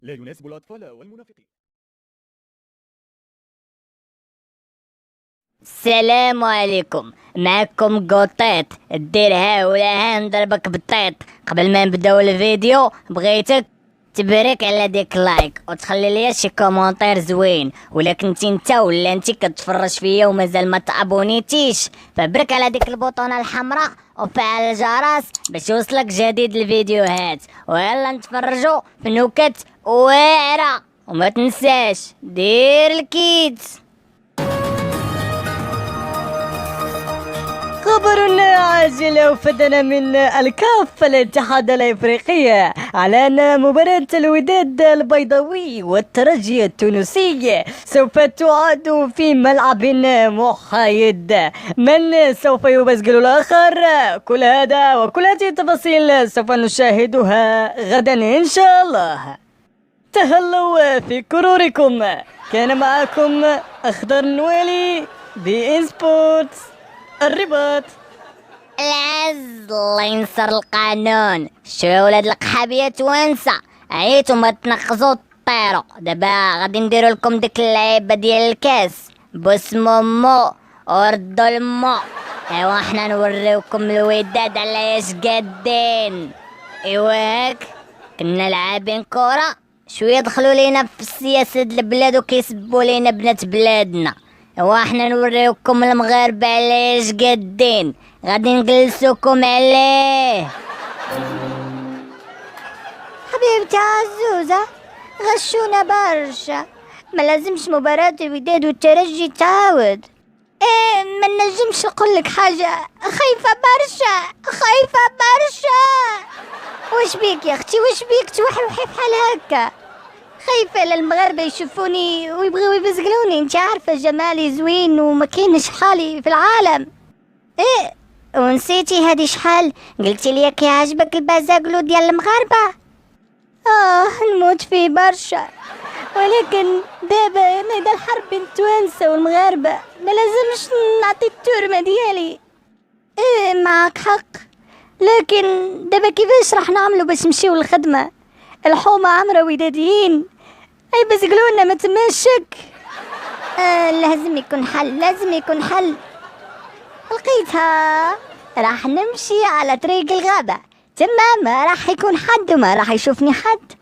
لا يناسب الأطفال والمنافقين. السلام عليكم، معكم قطيط دير ها ولا ها نضربك بالطيط. قبل ما نبداو الفيديو بغيتك تبرك على ديك لايك وتخلي ليا شي كومونتير زوين، ولا كنتي انت ولا انت كتفرج فيا ومازال ما تابونيتيش فبرك على ديك البوطونه الحمراء وفعل الجرس باش يوصلك جديد الفيديوهات، ويلا نتفرجوا في نكت واعره. وما تنساش دير الكيدز. خبر عاجل وفدنا من الكاف الاتحاد الافريقي على ان مباراة الوداد البيضاوي والترجي التونسي سوف تعاد في ملعب محايد. من سوف يبزقل الاخر؟ كل هذا وكل هذه التفاصيل سوف نشاهدها غدا ان شاء الله. تهلوا في كروركم. كان معكم اخضر نوالي بي ان سبورتس الرباط. العز الله ينصر القانون. شو يا ولاد القحابية توانسة، عيتو ما تنقزو طيرو. دابا غادي نديرو لكم ديك اللعيبة ديال الكاس بوس مومو وردو المو. ايوا حنا نوريوكم الوداد على اش قادين. ايوا هاك كنا لاعبين كرة شوية دخلوا لينا في السياسة د البلاد وكيسبوا لينا بنات بلادنا. ايوا حنا نوريوكم المغاربة على اش قادين، غادي نجلسوكم عليه. حبيبتي عزوزة غشونا برشا، ما لازمش مباراة الوداد والترجي تعاود. ايه ما نجمش نقولك حاجة، خايفة برشا خايفة برشا. واش بيك يا اختي واش بيك توحوحي بحال هكا؟ خايفة للمغاربة يشوفوني ويبغيو يبزقلوني، انت عارفة جمالي زوين وما كاينش حالي في العالم. ايه ونسيتي هادي شحال قلتي لي كي عجبك البازاقلو ديال المغاربة؟ نموت فيه برشا، ولكن دابا نادا الحرب بين التوانسة والمغاربة ما لازمش نعطي التورمة ديالي. ايه معك حق، لكن دابا كيفاش راح نعملو باش نمشيو للخدمة؟ الحومة عمرة وداديين اي بزقلونا ما تماش شك. لازم يكون حل، لازم يكون حل. لقيتها، راح نمشي على طريق الغابة، تما ما راح يكون حد وما راح يشوفني حد.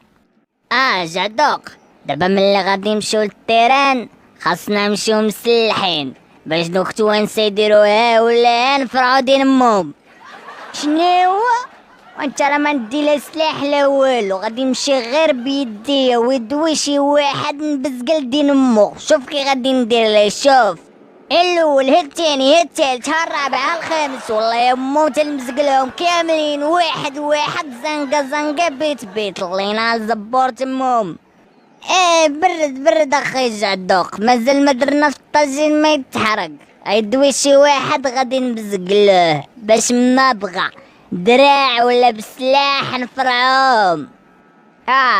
جدوق دابا ملي غادي نمشيو للتيران خاصنا نمشيو مسلحين باش دوك توانسة يديرو ها ولا ها نفرعو دين امهم. شنو وانت راه ما ندي لا سلاح لا والو، غادي نمشي غير بيديا ويدوي شي واحد نبزقل دين امو. شوف كي غادي ندير ليه، شوف الاول ها الثاني ها الثالث ها الرابع ها الخامس، والله يا امو تنمزقلهم كاملين واحد واحد، زنقه زنقه بيت بيت، الله ينال زبورت امهم. برد اخي جدوق، مازال ما درنا في الطاجين ما يتحرق. يدوي شي واحد غادي نبزقلوه باش ما بغى دراع ولا بسلاح نفرعوهم.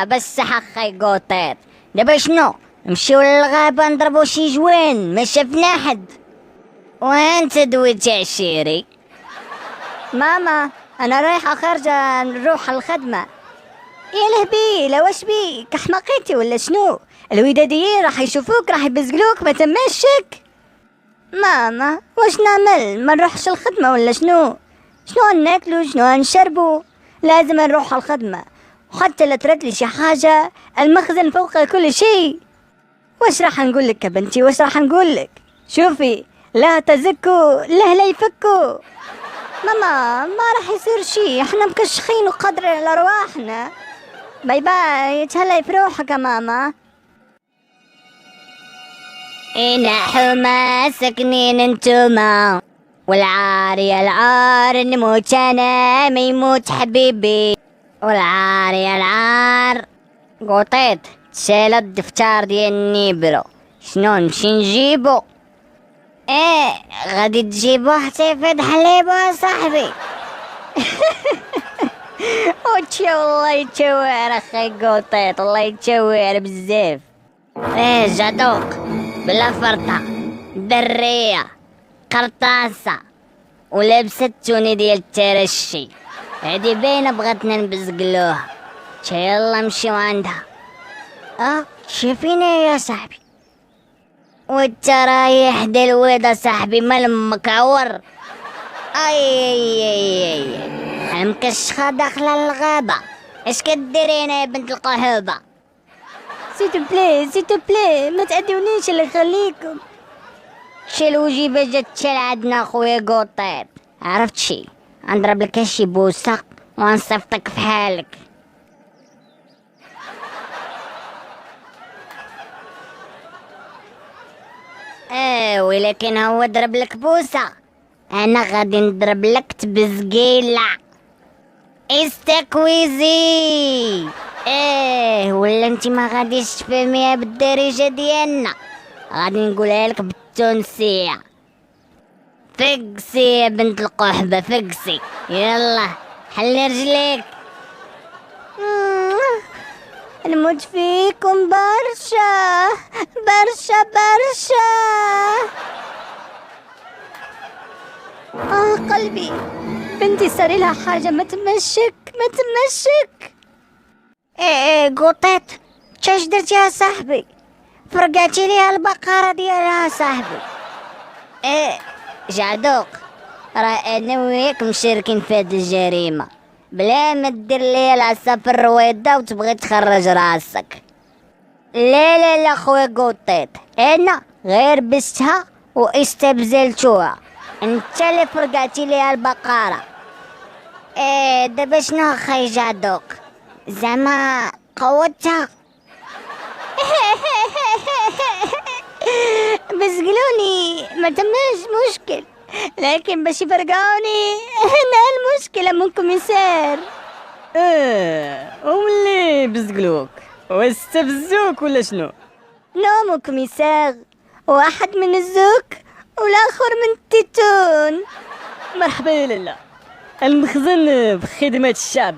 بس حقي قطيط. دابا شنو نمشيو للغابة نضربو شي جوان ما شافنا حد. وانت دويت عشيري؟ ماما انا رايحة خارجة نروح الخدمة. يا لهبيلة واش بيك حماقيتي ولا شنو؟ الوداديين راح يشوفوك راح يبزقلوك ما تماش شك. ماما واش نعمل ما نروحش الخدمة ولا شنو؟ شنو ناكلو شنو نشربو؟ لازم نروح الخدمة، وحتى لا طرات لي شي حاجة المخزن فوق كل شيء. واش راح نقولك يا بنتي واش راح نقولك؟ شوفي لا تزكوا لا يفكوا. ماما ما راح يصير شي، احنا مكشخين وقدر على رواحنا. باي باي تهلاي في روحك يا ماما. إنا حما ساكنين انتوما والعار يا العار نموت انا ما يموت حبيبي، والعار يا العار. قطيط تشال الدفتر ديال النيبرو، شنو نمشي نجيبو؟ غادي تجيبو حتى يفيض حليبو يا صاحبي. وتشي والله يتشوار اخي قطيط، والله يتشوار بزاف. جدوق بلا فرطة درية قرطاسة ولابسة التوني ديال الترشي، هادي باينة بغاتنا نبزقلوها. يلا نمشيو عندها. شايفيني يا صاحبي؟ وانت رايح دلويدة صاحبي مال مكعور. اي المكشخة داخلة الغابة. اش كديرين يا بنت القحوبة؟ سيتو بلي ما تعدونيش الله يخليكم. شي الوجيبة جات تشال عندنا خويا قطيط. عرفت شي؟ نضرب لك شي بوسة ونصيفطك في حالك. ولكن هو ضرب لك بوسة، انا غادي نضرب لك تبزقيلة استكويزي. ولا انت ما غاديش تفهميها بالدارجة ديالنا، غادي نقولها لك بالتونسية. فقسي يا بنت القحبة فقسي، يلا حلي رجليك. نموت فيكم برشا برشا برشا. قلبي، بنتي صار لها حاجة، ما تمشك. قطيت تشاش درتي يا صاحبي؟ فرقعتي ليها البقرة ديالها صاحبي. جعدوق، راه انا وياك مشاركين في هاد الجريمة، بلا ما دير ليا العصافر الرويضة وتبغي تخرج راسك. لا خويا قطيط، انا غير بستها واستبزلتوها، انت اللي فرقعتي ليها البقرة. دابا شنو خاي جعدوق؟ زعما قوتها؟ بس قلوني ما تماش مشكل، لكن باش يفرقعوني انا المشكلة منكم يسار. وملي بزقلوك واستفزوك ولا شنو؟ نو منكم يسار، واحد من الزوك والاخر من التيتون. مرحبا يا لالا، المخزن بخدمة الشعب،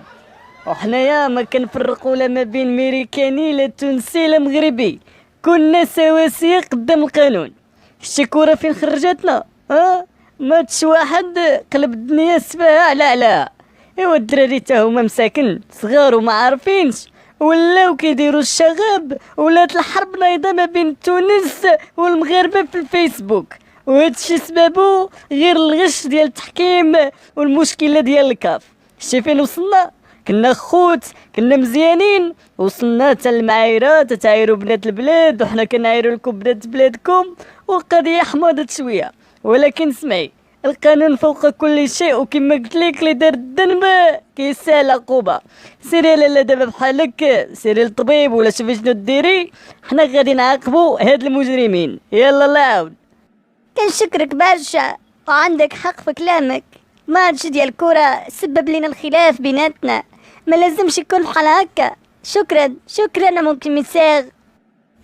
وحنايا ما كنفرقوا لا ما بين ميريكاني لا تونسي لا مغربي، كنا سواسية قدام القانون. الشكورة فين خرجتنا؟ ماتش واحد قلب الدنيا سباها على ايوا الدراري تا هما مساكن صغار وما عارفينش، ولاو كيديروا الشغب، ولات الحرب نايضة ما بين تونس والمغاربة في الفيسبوك، وهادشي سببو غير الغش ديال التحكيم والمشكلة ديال الكاف. شتي فين وصلنا؟ كنا خوت، كنا مزيانين، وصلنا تا المعايرة، تتعايروا بنات البلاد وحنا كنعايروا لكم بنات بلادكم، والقضية حماضت شوية. ولكن سمعي، القانون فوق كل شيء، وكما قلت لك اللي دار الذنب كيسال عقوبة. سيري لالا دابا بحالك، سيري للطبيب ولا شوفي شنو ديري، حنا غادي نعاقبوا هاد المجرمين. يلا الله يعاون. كنشكرك برشا وعندك حق في كلامك، ماتش ديال الكرة سبب لنا الخلاف بيناتنا، ما لازمش يكون بحال هكا. شكرا ممكن مساغ.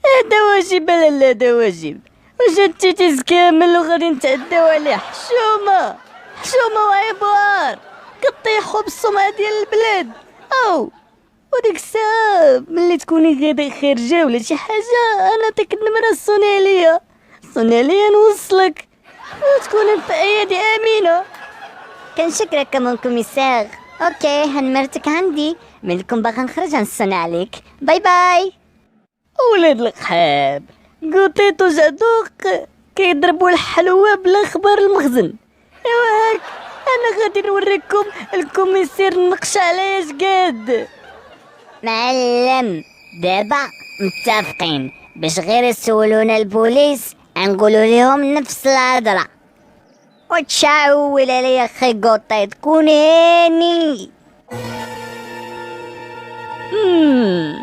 هذا واجب لالا، هذا واجب، وجدتي تيز كامل وغادي نتعداو عليه. حشومة وعبار كطيحوا بالسمعة ديال البلاد. وديك الساعة ملي تكوني غادا خارجة ولا شي حاجة، انا نعطيك النمرة صوني ليا نوصلك وتكوني في ايادي امينة. كنشكرك ممكن مساغ. اوكي هنمرتك عندي، ملكم باغا نخرج نصنع عليك. باي. ولاد القحاب، قطيط وجعدوق كيضربوا الحلوى بلا خبر المخزن. ايوا هاك انا غادي نوريكم الكوميسير نقش عليا شقاد. معلم دابا متفقين باش غير يسولونا البوليس نقولوا لهم نفس الهضره، وتشاول عليا خي قطيط كون هاني.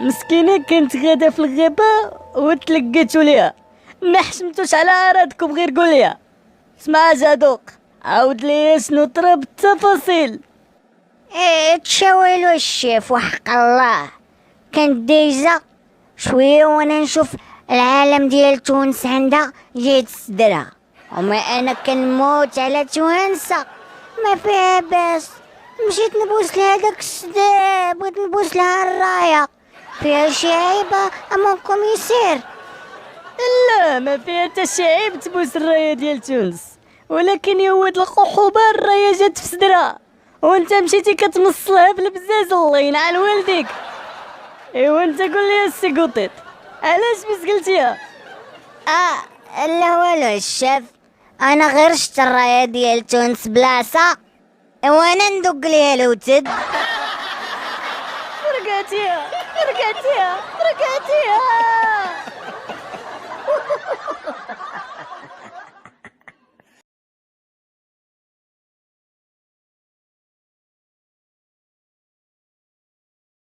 مسكينة كانت غادا في الغابة وتلقيتو ليها، ما حشمتوش على عرضكم غير قول ليها. اسمع جادوق، عاود ليا شنو طرا بالتفاصيل. تشاولوا الشيف وحق الله، كانت ديجا شويه وانا نشوف العالم ديال تونس عندها جيت صدرها، وما انا كنموت على توانسه ما فيها باس. مشيت نبوس لهداك السداب، بغيت نبوس لها الرايه، فيها شي عيبه امامكم يسير؟ لا ما فيها حتى شي عيب تبوس الرايه ديال تونس، ولكن يا ولد القحوبه الرايه جات في صدرها وانت مشيتي كتمصلها بالبزاز. الله ينعل والديك. ايوا انت قول لي السي قطيط، علاش مسكلتيها؟ لا والو الشاف، انا غير شت الرايه ديال تونس بلاصه وانا ندق ليها الوتد. رقعتيها.